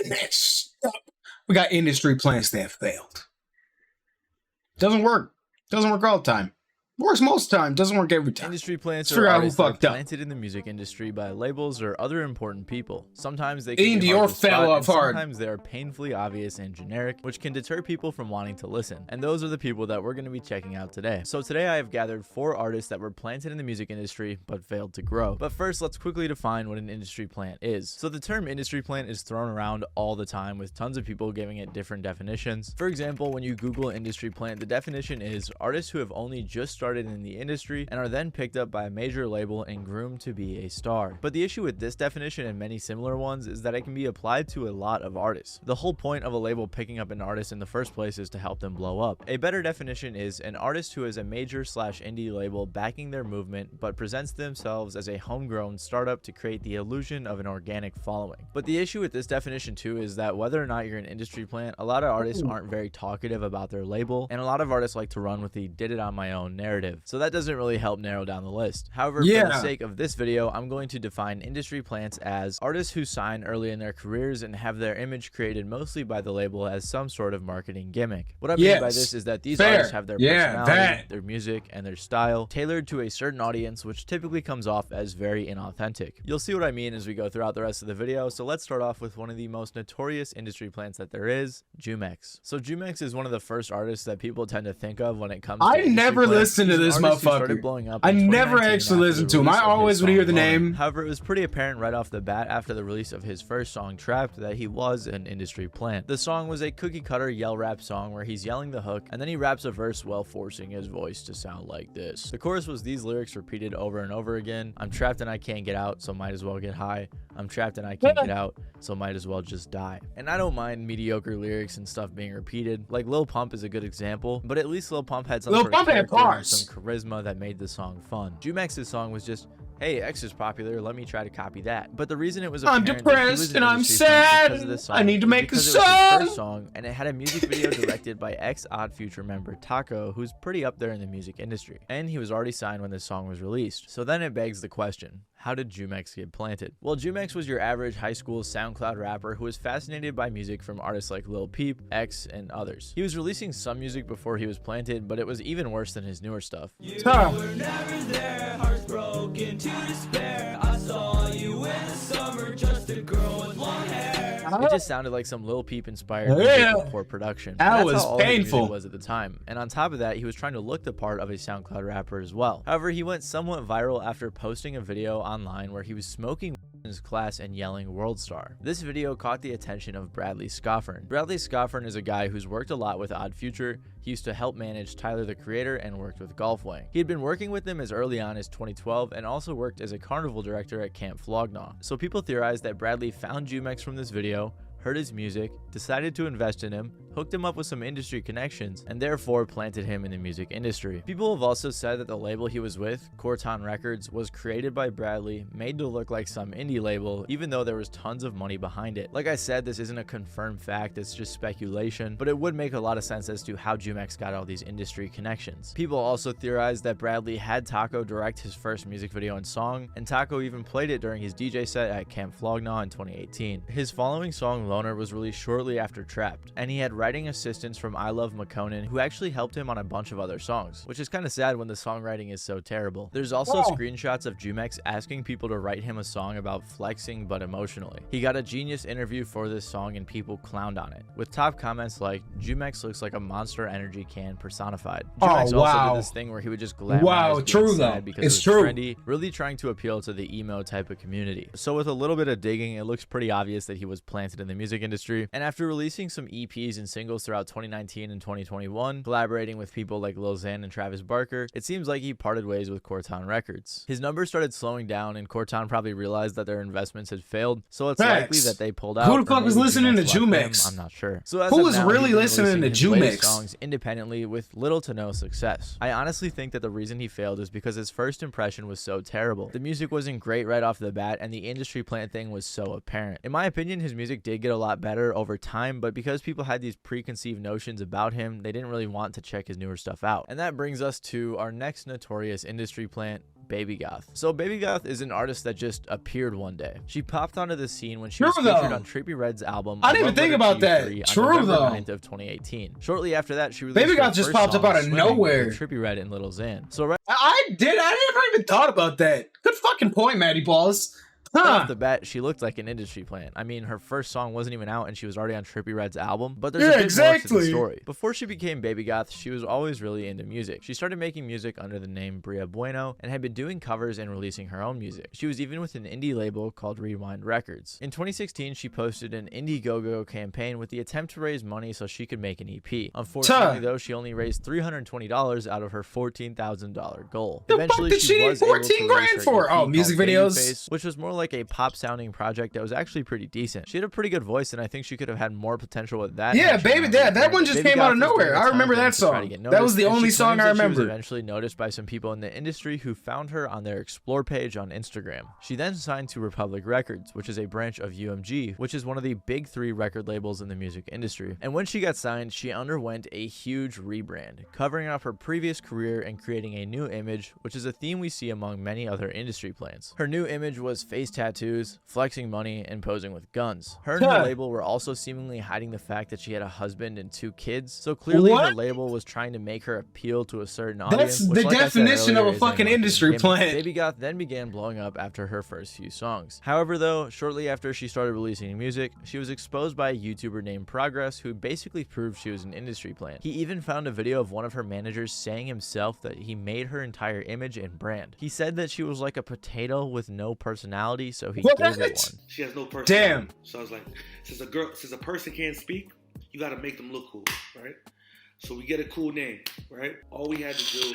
Next up, we got industry plans that failed. Doesn't work. Doesn't work all the time. Works most of the time, doesn't work every time. Industry plants Let's are figure out who artists that are fucked up. planted in the music industry by labels or other important people. Sometimes they can Indie be hard or to spot, fell and off hard. sometimes they are painfully obvious and generic, which can deter people from wanting to listen. And those are the people that we're going to be checking out today. So today I have gathered 4 artists that were planted in the music industry but failed to grow. But first, let's quickly define what an industry plant is. So the term industry plant is thrown around all the time with tons of people giving it different definitions. For example, when you Google industry plant, the definition is artists who have only just started in the industry and are then picked up by a major label and groomed to be a star. But the issue with this definition and many similar ones is that it can be applied to a lot of artists. The whole point of a label picking up an artist in the first place is to help them blow up. A better definition is an artist who is a major/indie label backing their movement but presents themselves as a homegrown startup to create the illusion of an organic following. But the issue with this definition too is that whether or not you're an industry plant, a lot of artists aren't very talkative about their label, and a lot of artists like to run with the did it on my own narrative. So that doesn't really help narrow down the list. However, for the sake of this video, I'm going to define industry plants as artists who sign early in their careers and have their image created mostly by the label as some sort of marketing gimmick. What I mean by this is that these artists have their personality, their music, and their style tailored to a certain audience, which typically comes off as very inauthentic. You'll see what I mean as we go throughout the rest of the video, so let's start off with one of the most notorious industry plants that there is, Jumex. So Jumex is one of the first artists that people tend to think of when it comes to I never listened to this motherfucker. I never actually listened to him. I always would hear the name. However, it was pretty apparent right off the bat after the release of his first song, Trapped, that he was an industry plant. The song was a cookie cutter yell rap song where he's yelling the hook and then he raps a verse while forcing his voice to sound like this. The chorus was these lyrics repeated over and over again. I'm trapped and I can't get out, so might as well get high. I'm trapped and I can't get out, so might as well just die. And I don't mind mediocre lyrics and stuff being repeated. Like Lil Pump is a good example, but at least Lil Pump had some sort of character and some charisma that made the song fun. Jumex's song was just, hey, X is popular, let me try to copy that. But the reason it was I'm depressed and I'm sad. I need to make a song. It was his first song, and it had a music video directed by ex-Odd Future member Taco, who's pretty up there in the music industry. And he was already signed when this song was released. So then it begs the question, how did Jumex get planted? Well, Jumex was your average high school SoundCloud rapper who was fascinated by music from artists like Lil Peep, X, and others. He was releasing some music before he was planted, but it was even worse than his newer stuff. You were never there, hearts broken to despair. I saw you in the summer, just a girl with long hair. It just sounded like some Lil Peep inspired music with poor production. That was how all painful. His music was at the time. And on top of that, he was trying to look the part of a SoundCloud rapper as well. However, he went somewhat viral after posting a video online where he was smoking in his class and yelling World Star. This video caught the attention of Bradley Scoffern. Bradley Scoffern is a guy who's worked a lot with Odd Future. He used to help manage Tyler the Creator and worked with Golfwang. He had been working with them as early on as 2012 and also worked as a carnival director at Camp Flognaw. So people theorized that Bradley found Jumex from this video, heard his music, decided to invest in him, hooked him up with some industry connections, and therefore planted him in the music industry. People have also said that the label he was with, Corton Records, was created by Bradley, made to look like some indie label, even though there was tons of money behind it. Like I said, this isn't a confirmed fact, it's just speculation, but it would make a lot of sense as to how Jumex got all these industry connections. People also theorized that Bradley had Taco direct his first music video and song, and Taco even played it during his DJ set at Camp Flognaw in 2018. His following song, Loner, was released shortly after Trapped, and he had writing assistance from I Love McConan, who actually helped him on a bunch of other songs, which is kind of sad when the songwriting is so terrible. There's also screenshots of Jumex asking people to write him a song about flexing but emotionally. He got a Genius interview for this song and people clowned on it, with top comments like, Jumex looks like a Monster Energy can personified. Jumex also did this thing where he would just glamorize being sad because it was trendy, really trying to appeal to the emo type of community. So with a little bit of digging, it looks pretty obvious that he was planted in the music industry, and after releasing some EPs and singles throughout 2019 and 2021, collaborating with people like Lil Xan and Travis Barker, it seems like he parted ways with Corton Records. His numbers started slowing down, and Corton probably realized that their investments had failed, so it's likely that they pulled out. Who the fuck was listening to Jumex? I'm not sure. So who was really listening to Jumex? Songs independently with little to no success. I honestly think that the reason he failed is because his first impression was so terrible. The music wasn't great right off the bat, and the industry plant thing was so apparent. In my opinion, his music did get a lot better over time, but because people had these preconceived notions about him, they didn't really want to check his newer stuff out. And that brings us to our next notorious industry plant, Baby Goth. So Baby Goth is an artist that just appeared one day. She popped onto the scene when she was featured on Trippie Redd's album. I didn't even think about that. True though. 9th of 2018. Shortly after that, she released Baby Goth just popped up out of nowhere. Trippie Redd and Lil Xan. So I never even thought about that. Good fucking point, Matty Balls. Right off the bat, she looked like an industry plant. I mean, her first song wasn't even out and she was already on Trippie Redd's album, but there's a bit more to the story. Before she became Baby Goth, she was always really into music. She started making music under the name Bria Bueno and had been doing covers and releasing her own music. She was even with an indie label called Rewind Records. In 2016, she posted an Indiegogo campaign with the attempt to raise money so she could make an EP. Unfortunately, though, she only raised $320 out of her $14,000 goal. Eventually, she was able to release her EP music videos, which was more like a pop sounding project that was actually pretty decent. She had a pretty good voice and I think she could have had more potential with that. Yeah, Baby Dad, that one just came out of nowhere. I remember that song. That was the only song I remember. She was eventually noticed by some people in the industry who found her on their Explore page on Instagram. She then signed to Republic Records, which is a branch of UMG, which is one of the big 3 record labels in the music industry. And when she got signed, she underwent a huge rebrand, covering up her previous career and creating a new image, which is a theme we see among many other industry plants. Her new image was face tattoos, flexing money, and posing with guns. Her and her label were also seemingly hiding the fact that she had a husband and 2 kids, so clearly her label was trying to make her appeal to a certain audience. That's the definition of a fucking industry plant. Baby Goth then began blowing up after her first few songs. However, though, shortly after she started releasing music, she was exposed by a YouTuber named Progress who basically proved she was an industry plant. He even found a video of one of her managers saying himself that he made her entire image and brand. He said that she was like a potato with no personality, so he gave her one. She has no personality. Damn. So I was like, since a person can't speak, you got to make them look cool, right? So we get a cool name, right? All we had to do,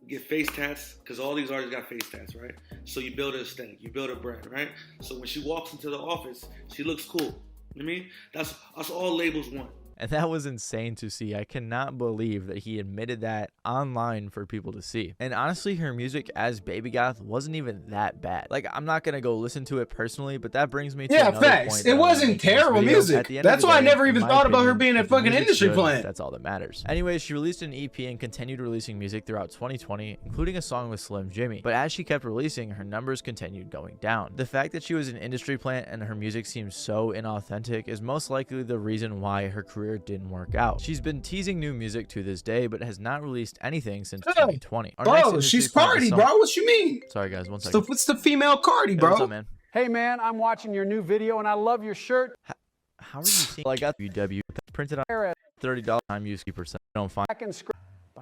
get face tats, because all these artists got face tats, right? So you build an aesthetic, you build a brand, right? So when she walks into the office, she looks cool. You know what I mean? That's all labels want. And that was insane to see. I cannot believe that he admitted that online for people to see. And honestly, her music as Baby Goth wasn't even that bad. Like, I'm not gonna go listen to it personally, but that brings me to another point. It wasn't terrible music. That's why I never even thought about her being a fucking industry plant. That's all that matters. Anyways, she released an EP and continued releasing music throughout 2020, including a song with Slim Jimmy. But as she kept releasing, her numbers continued going down. The fact that she was an industry plant and her music seems so inauthentic is most likely the reason why her career didn't work out. She's been teasing new music to this day, but has not released anything since 2020. Bro, she's Cardi, bro. What you mean? Sorry, guys. One second. What's the female Cardi, bro? Hey, what's up, man? Hey, man, I'm watching your new video and I love your shirt. How are you seeing? Well, I got UW printed on $30 time use percent. Don't find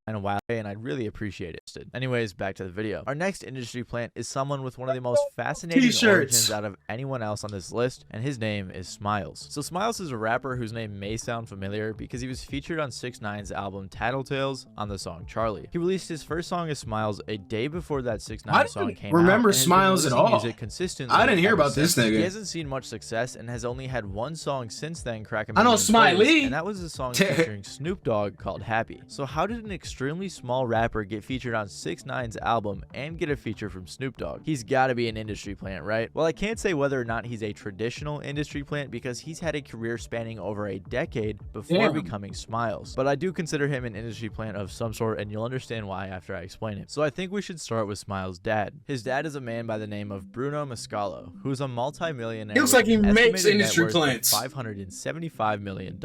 in a while, and I'd really appreciate it. Anyways, back to the video. Our next industry plant is someone with one of the most fascinating origins out of anyone else on this list, and his name is Smiles. So Smiles is a rapper whose name may sound familiar because he was featured on 6ix9ine's album Tattletales on the song Charlie. He released his first song as Smiles a day before that 6ix9ine song came out. Remember Smiles at all? Music consistently I didn't hear about this nigga. He hasn't seen much success and has only had one song since then crack him. I know Smiley, and that was a song featuring Snoop Dogg called Happy. So how did an extremely small rapper get featured on 6ix9ine's album and get a feature from Snoop Dogg? He's got to be an industry plant, right? Well, I can't say whether or not he's a traditional industry plant because he's had a career spanning over a decade before becoming Smiles. But I do consider him an industry plant of some sort, and you'll understand why after I explain it. So I think we should start with Smiles' dad. His dad is a man by the name of Bruno Mascalo, who's a multi-millionaire. He looks like he makes industry plants. $575 million.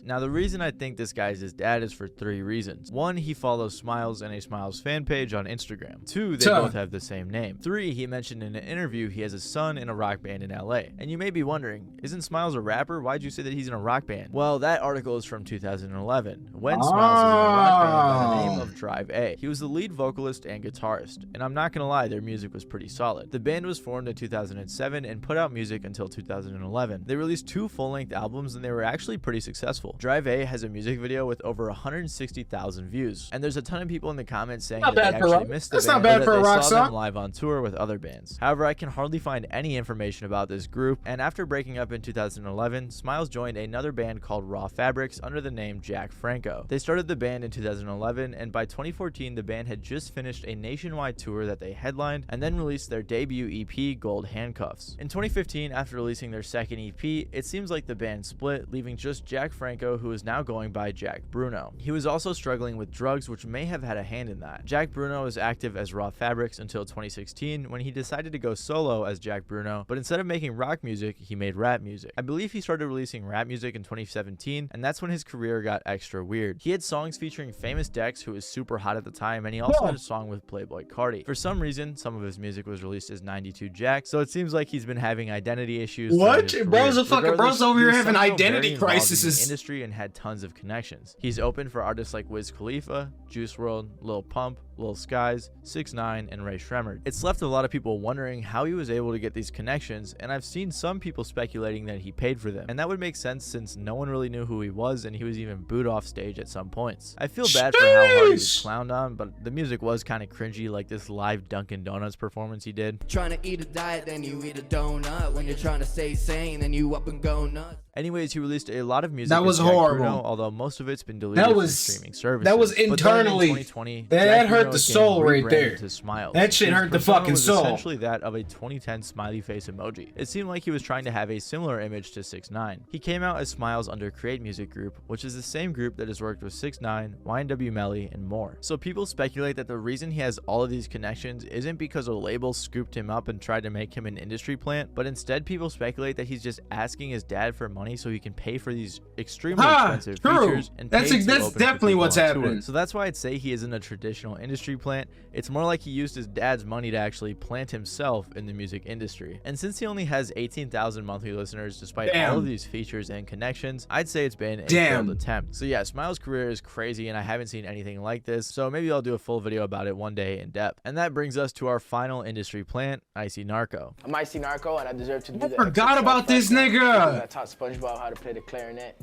Now, the reason I think this guy's his dad is for 3 reasons. 1, he follows Smiles and a Smiles fan page on Instagram. 2, they both have the same name. 3, he mentioned in an interview he has a son in a rock band in LA. And you may be wondering, isn't Smiles a rapper? Why'd you say that he's in a rock band? Well, that article is from 2011, when Smiles was in a rock band by the name of Drive A. He was the lead vocalist and guitarist, and I'm not gonna lie, their music was pretty solid. The band was formed in 2007 and put out music until 2011. They released 2 full-length albums and they were actually pretty successful. Drive A has a music video with over 160,000 views, and there's a ton of people in the comments saying that they actually missed the band, or that they saw them live on tour with other bands. However, I can hardly find any information about this group, and after breaking up in 2011, Smiles joined another band called Raw Fabrics under the name Jack Franco. They started the band in 2011, and by 2014, the band had just finished a nationwide tour that they headlined, and then released their debut EP, Gold Handcuffs. In 2015, after releasing their second EP, it seems like the band split, leaving just Jack Franco, who is now going by Jack Bruno. He was also struggling with drugs drugs, which may have had a hand in that. Jack Bruno was active as Raw Fabrics until 2016 when he decided to go solo as Jack Bruno, but instead of making rock music, he made rap music. I believe he started releasing rap music in 2017, and that's when his career got extra weird. He had songs featuring famous Dex, who was super hot at the time, and he also had a song with Playboy Carti. For some reason, some of his music was released as 92 Jack, so it seems like he's been having identity issues. What? Bro's over here having identity crises. In the industry and had tons of connections. He's open for artists like Wiz Khalifa, Juice WRLD, Lil Pump, Lil Skies, 6ix9ine, and Ray Shremmerd. It's left a lot of people wondering how he was able to get these connections, and I've seen some people speculating that he paid for them, and that would make sense since no one really knew who he was, and he was even booed off stage at some points. I feel bad for how hard he was clowned on, but the music was kind of cringy, like this live Dunkin' Donuts performance he did. Trying to eat a diet, then you eat a donut. When you're trying to stay sane, then you up and go nuts. Anyways, he released a lot of music. That was horrible. Bruno, although most of it's been deleted from streaming services. That was internally. 2020, that hurt the soul right there. That shit hurt the fucking soul. Essentially that of a 2010 smiley face emoji. It seemed like he was trying to have a similar image to 6ix9ine. He came out as Smiles under Create Music Group, which is the same group that has worked with 6ix9ine, YNW Melly, and more. So people speculate that the reason he has all of these connections isn't because a label scooped him up and tried to make him an industry plant, but instead people speculate that he's just asking his dad for money so he can pay for these extremely expensive features and that's definitely what's happening. So that's why I'd say he isn't a traditional industry plant. It's more like he used his dad's money to actually plant himself in the music industry. And since he only has 18,000 monthly listeners despite all of these features and connections, I'd say it's been a failed attempt. So yeah, Smiles' career is crazy and I haven't seen anything like this, so maybe I'll do a full video about it one day in depth. And that brings us to our final industry plant, Icy Narco. I'm Icy Narco and I deserve to do that. I forgot about this nigga. I taught SpongeBob how to play the clarinet.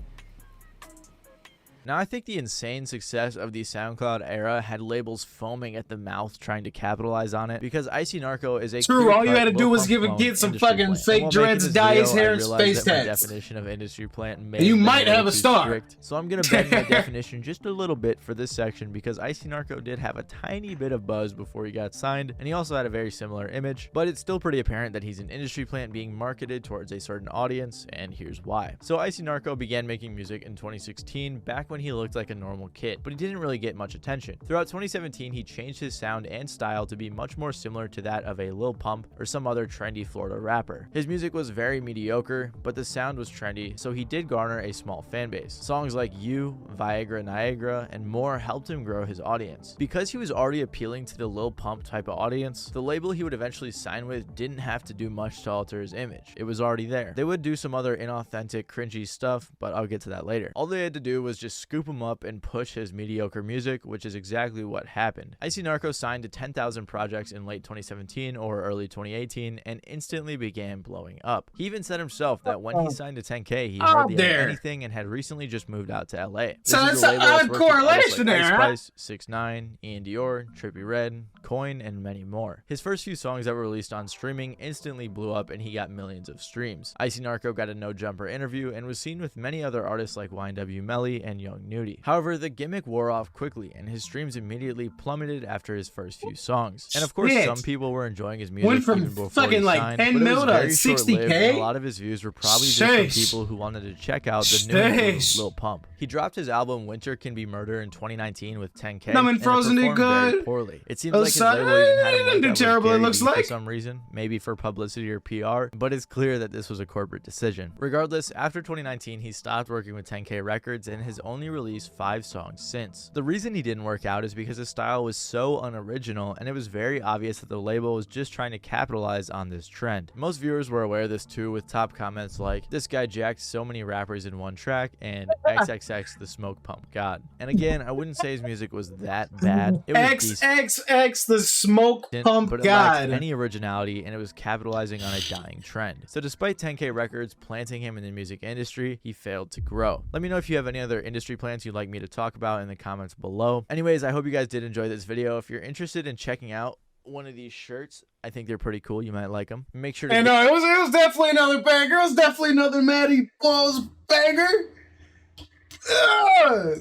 Now, I think the insane success of the SoundCloud era had labels foaming at the mouth trying to capitalize on it because Icy Narco is a true. All you had to do was get some fucking fake dreads, dye his hair, and space tats. Definition of industry plant you might have a star. Strict. So I'm gonna bend my definition just a little bit for this section because Icy Narco did have a tiny bit of buzz before he got signed, and he also had a very similar image. But it's still pretty apparent that he's an industry plant being marketed towards a certain audience, and here's why. So Icy Narco began making music in 2016, back when he looked like a normal kid, but he didn't really get much attention. Throughout 2017, he changed his sound and style to be much more similar to that of a Lil Pump or some other trendy Florida rapper. His music was very mediocre, but the sound was trendy, so he did garner a small fan base. Songs like You, Viagra, Niagara, and more helped him grow his audience. Because he was already appealing to the Lil Pump type of audience, the label he would eventually sign with didn't have to do much to alter his image. It was already there. They would do some other inauthentic, cringy stuff, but I'll get to that later. All they had to do was just scoop him up and push his mediocre music, which is exactly what happened. Icy Narco signed to 10,000 projects in late 2017 or early 2018 and instantly began blowing up. He even said himself that when he signed to 10K, he hardly had anything and had recently just moved out to LA. So that's an odd correlation there, huh? Ice Spice, 6ix9ine, Ian Dior, Trippie Redd, Coin, and many more. His first few songs that were released on streaming instantly blew up and he got millions of streams. Icy Narco got a No Jumper interview and was seen with many other artists like YNW Melly and Young Nudy. However, the gimmick wore off quickly and his streams immediately plummeted after his first few songs. And of course, some people were enjoying his music went from even before fucking he like signed, 10 mil to 60K. A lot of his views were probably just from people who wanted to check out the new Lil Pump. He dropped his album Winter Can Be Murder in 2019 with 10K. And Frozen did good. Very poorly. It seems like his label even had him didn't do terrible. It looks like for some reason, maybe for publicity or PR, but it's clear that this was a corporate decision. Regardless, after 2019, he stopped working with 10K Records and has only released 5 songs since. The reason he didn't work out is because his style was so unoriginal, and it was very obvious that the label was just trying to capitalize on this trend. Most viewers were aware of this too, with top comments like, "This guy jacked so many rappers in one track," and "XXX the Smoke Pump God." And again, I wouldn't say his music was that bad. It was XXX the Smoke Pump but it God. lacked any originality, and it was capitalizing on a dying trend. So despite 10K Records planting him in the music industry, he failed to grow. Let me know if you have any other industry plans you'd like me to talk about in the comments below. Anyways, I hope you guys did enjoy this video. If you're interested in checking out one of these shirts, I think they're pretty cool. You might like them. Make sure to it was definitely another banger. It was definitely another Matty Balls banger.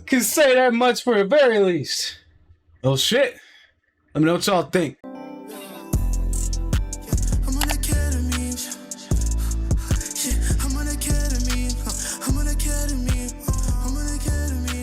Can say that much for the very least. Oh shit. Let me know what y'all think.